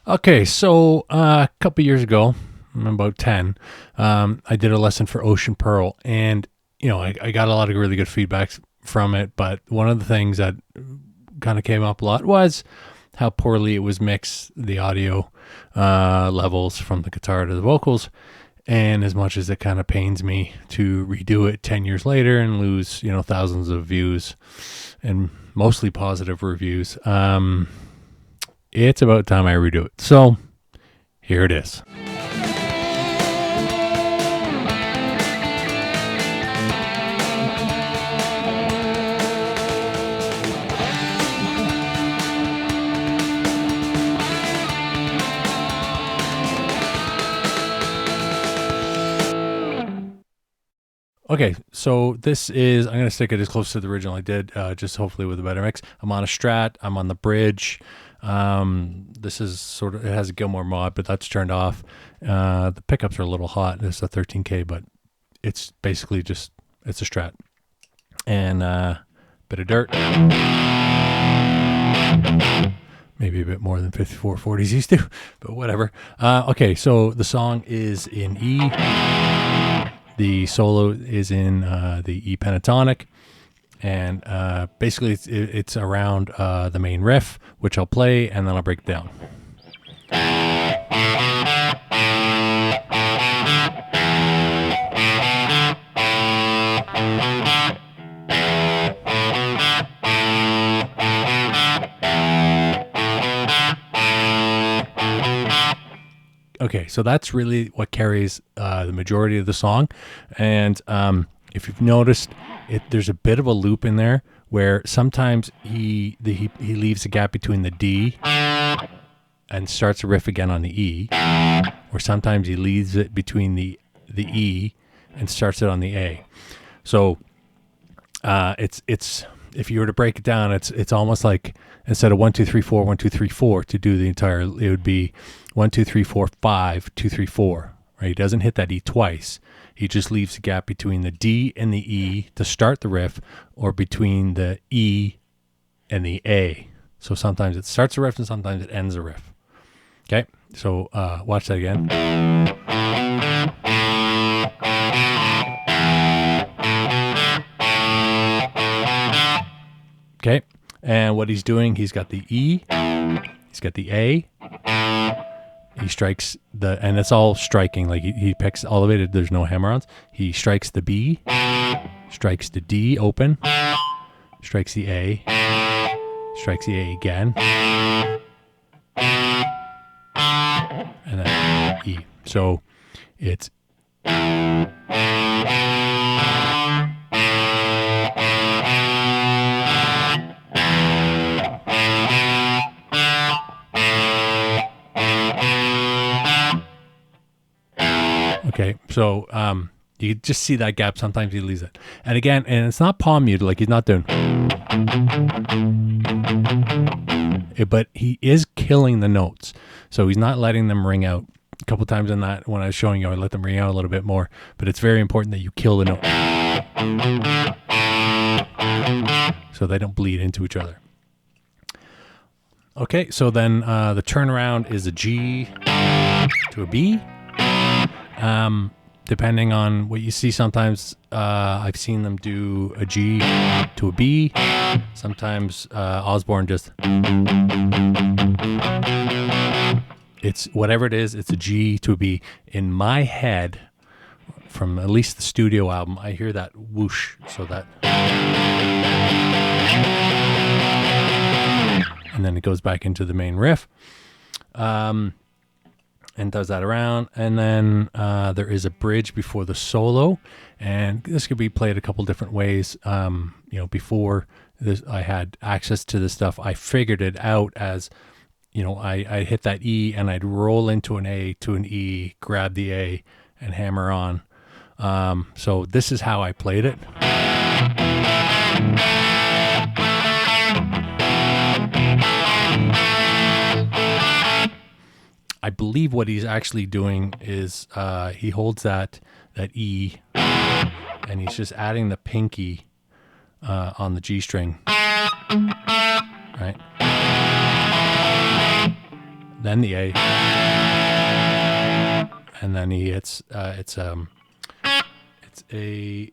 Okay, so a couple years ago, I'm about 10, I did a lesson for Ocean Pearl, and I got a lot of really good feedbacks from it. But one of the things that kind of came up a lot was how poorly it was mixed, the audio levels from the guitar to the vocals. And as much as it kind of pains me to redo it 10 years later and lose, thousands of views and mostly positive reviews, it's about time I redo it. So here it is. Okay, so this is, I'm going to stick it as close to the original I did, just hopefully with a better mix. I'm on a Strat, I'm on the bridge. This is sort of, it has a Gilmore mod, but that's turned off. The pickups are a little hot. This is a 13K, but it's basically just, it's a Strat. And bit of dirt. Maybe a bit more than 5440s used to, but whatever. Okay, so the song is in E. The solo is in the E pentatonic, and basically it's around the main riff, which I'll play, and then I'll break it down. Okay, so that's really what carries the majority of the song. And if you've noticed, there's a bit of a loop in there where sometimes he leaves a gap between the D and starts a riff again on the E, or sometimes he leaves it between the E and starts it on the A. So it's if you were to break it down, it's almost like instead of 1 2 3 4 1 2 3 4 to do the entire, it would be 1 2 3 4 5 2 3 4. Right? He doesn't hit that E twice. He just leaves a gap between the D and the E to start the riff, or between the E and the A. So sometimes it starts a riff and sometimes it ends a riff. Okay, so watch that again. Okay, and what he's doing, he's got the E, he's got the A, he strikes and it's all striking, like he picks all of it, there's no hammer-ons. He strikes the B, strikes the D open, strikes the A, strikes the A again, and then E. So it's okay, so you just see that gap. Sometimes he leaves it. And again, and it's not palm muted, like he's not doing it, but he is killing the notes. So he's not letting them ring out. A couple times in that, when I was showing you, I let them ring out a little bit more. But it's very important that you kill the note so they don't bleed into each other. Okay, so then the turnaround is a G to a B. Depending on what you see, sometimes I've seen them do a G to a B. Sometimes Osborne just, it's whatever it is, it's a G to a B. In my head, from at least the studio album, I hear that whoosh, so that, and then it goes back into the main riff. And does that around, and then there is a bridge before the solo, and this could be played a couple different ways. Before this, I had access to this stuff. I figured it out as, I hit that E and I'd roll into an A to an E, grab the A, and hammer on. So this is how I played it. I believe what he's actually doing is he holds that E, and he's just adding the pinky on the G string, right? then the A, and then he hits. It's a C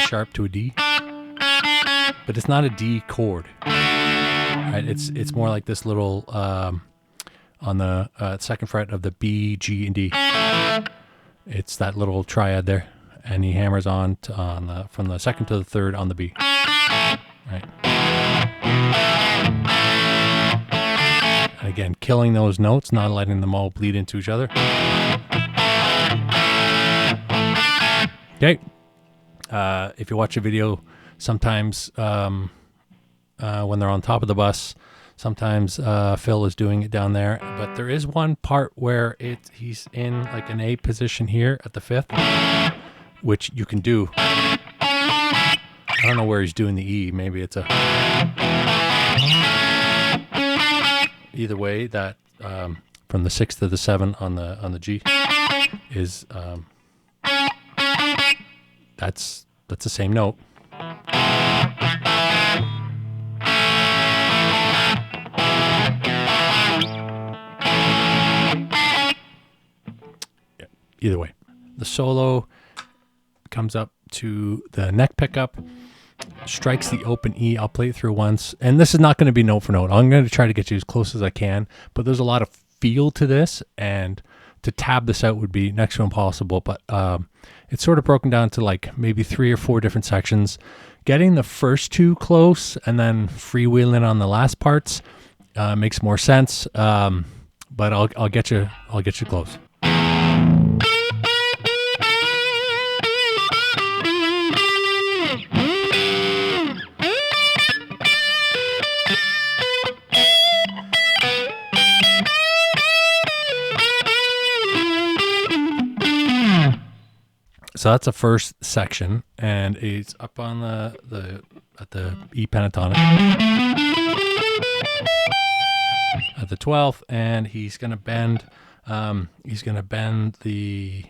sharp to a D, but it's not a D chord. Right? It's more like this little on the second fret of the B, G, and D. It's that little triad there, and he hammers on from the second to the third on the B. Right. And again, killing those notes, not letting them all bleed into each other. Okay. If you watch a video, sometimes when they're on top of the bus, sometimes Phil is doing it down there. But there is one part where he's in like an A position here at the fifth, which you can do. I don't know where he's doing the E. Maybe it's a... Either way, that from the 6 to the 7 on the G is... That's the same note. Yeah, either way. The solo comes up to the neck pickup, strikes the open E. I'll play it through once. And this is not going to be note for note. I'm going to try to get you as close as I can, but there's a lot of feel to this, and to tab this out would be next to impossible, but it's sort of broken down to like maybe 3 or 4 different sections. Getting the first 2 close and then freewheeling on the last parts makes more sense. But I'll get you close. So that's the first section, and it's up on at the E pentatonic at the 12th, and he's gonna bend the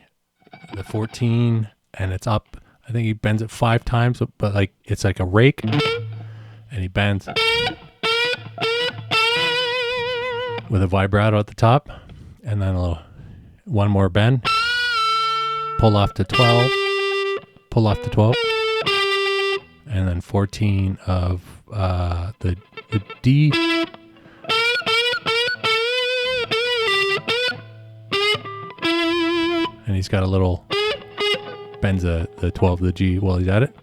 14, and it's up. I think he bends it 5 times, but like it's like a rake, and he bends with a vibrato at the top, and then one more bend. Pull off to 12, and then 14 of the D, and he's got a little bends the 12 of the G while he's at it.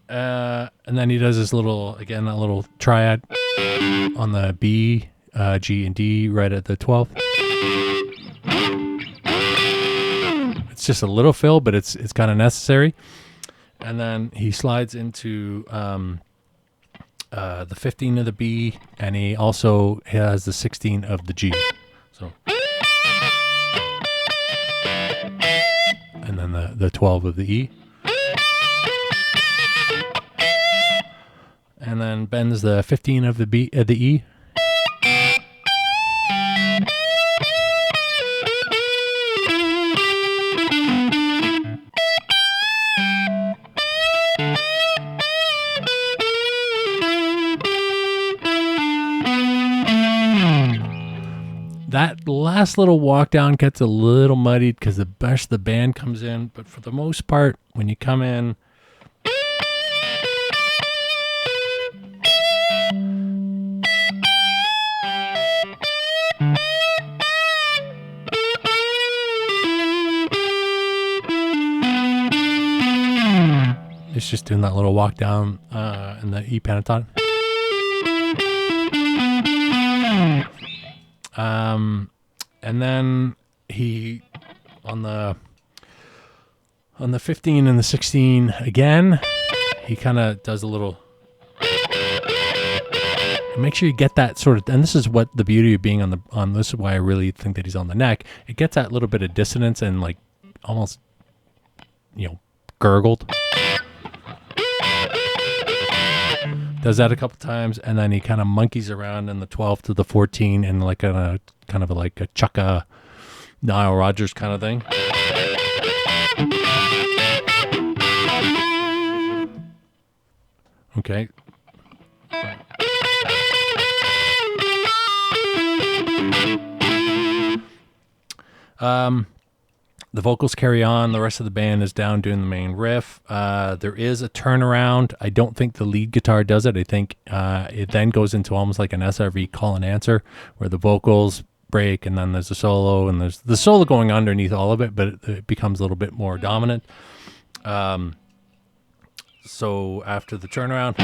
And then he does this little triad on the B, G, and D right at the 12th. It's just a little fill, but it's kind of necessary. And then he slides into the 15 of the B, and he also has the 16 of the G. So, and then the 12 of the E. And then bends the 15 of the E. That last little walk down gets a little muddied because the rest of the band comes in, but for the most part, when you come in, it's just doing that little walk down in the E pentatonic. And then he on the 15 and the 16 again, he kind of does a little. Make sure you get that sort of, and this is what the beauty of being on this is why I really think that he's on the neck. It gets that little bit of dissonance and like almost, gurgled. Does that a couple times, and then he kind of monkeys around in the 12 to the 14 and like a kind of like a Chukka Nile Rodgers kind of thing. Okay. The vocals carry on. The rest of the band is down doing the main riff. There is a turnaround. I don't think the lead guitar does it. I think it then goes into almost like an SRV call and answer where the vocals break and then there's a solo and there's the solo going underneath all of it, but it becomes a little bit more dominant. So after the turnaround,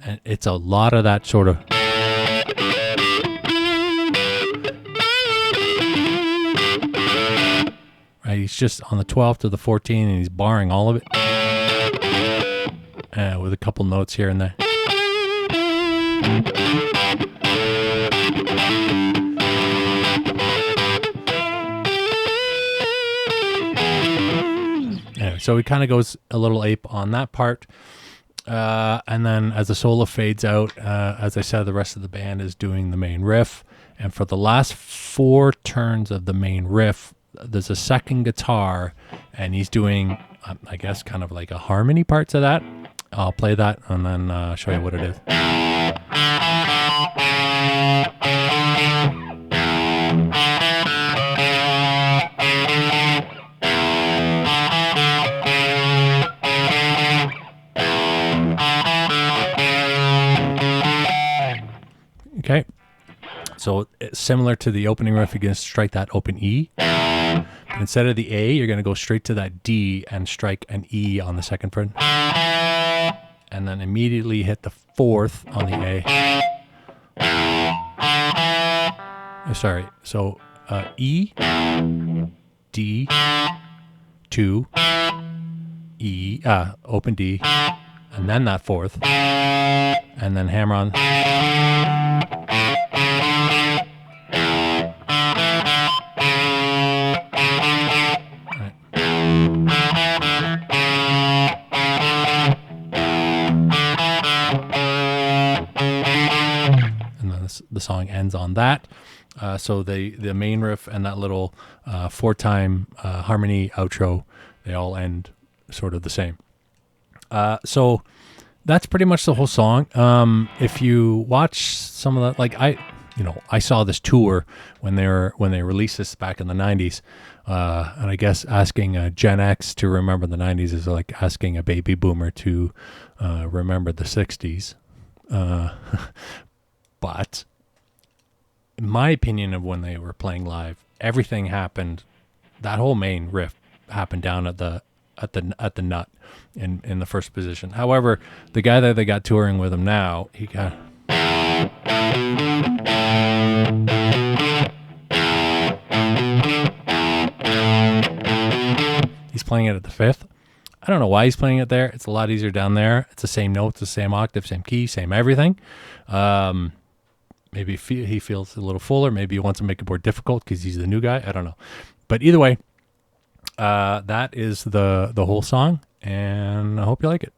and it's a lot of that sort of right. He's just on the 12th to the 14th and he's barring all of it with a couple notes here and there. Anyway, so he kind of goes a little ape on that part. And then as the solo fades out, as I said, the rest of the band is doing the main riff. And for the last 4 turns of the main riff, there's a second guitar, and he's doing, I guess, kind of like a harmony part to that. I'll play that and then show you what it is. Okay, so it's similar to the opening riff, you're going to strike that open E. But instead of the A, you're going to go straight to that D and strike an E on the second fret. And then immediately hit the 4th on the A. Sorry, so E, D, 2, E, open D, and then that 4th, and then hammer on. The song ends on that. So the main riff and that little 4-time harmony outro, they all end sort of the same. So that's pretty much the whole song. If you watch some of that, like I saw this tour when they released this back in the 90s. And I guess asking a Gen X to remember the 90s is like asking a baby boomer to remember the 60s. But in my opinion of when they were playing live, everything happened. That whole main riff happened down at the nut in the first position. However, the guy that they got touring with him now, he's playing it at the 5th. I don't know why he's playing it there. It's a lot easier down there. It's the same notes, the same octave, same key, same everything. Maybe he feels a little fuller. Maybe he wants to make it more difficult because he's the new guy. I don't know. But either way, that is the whole song, and I hope you like it.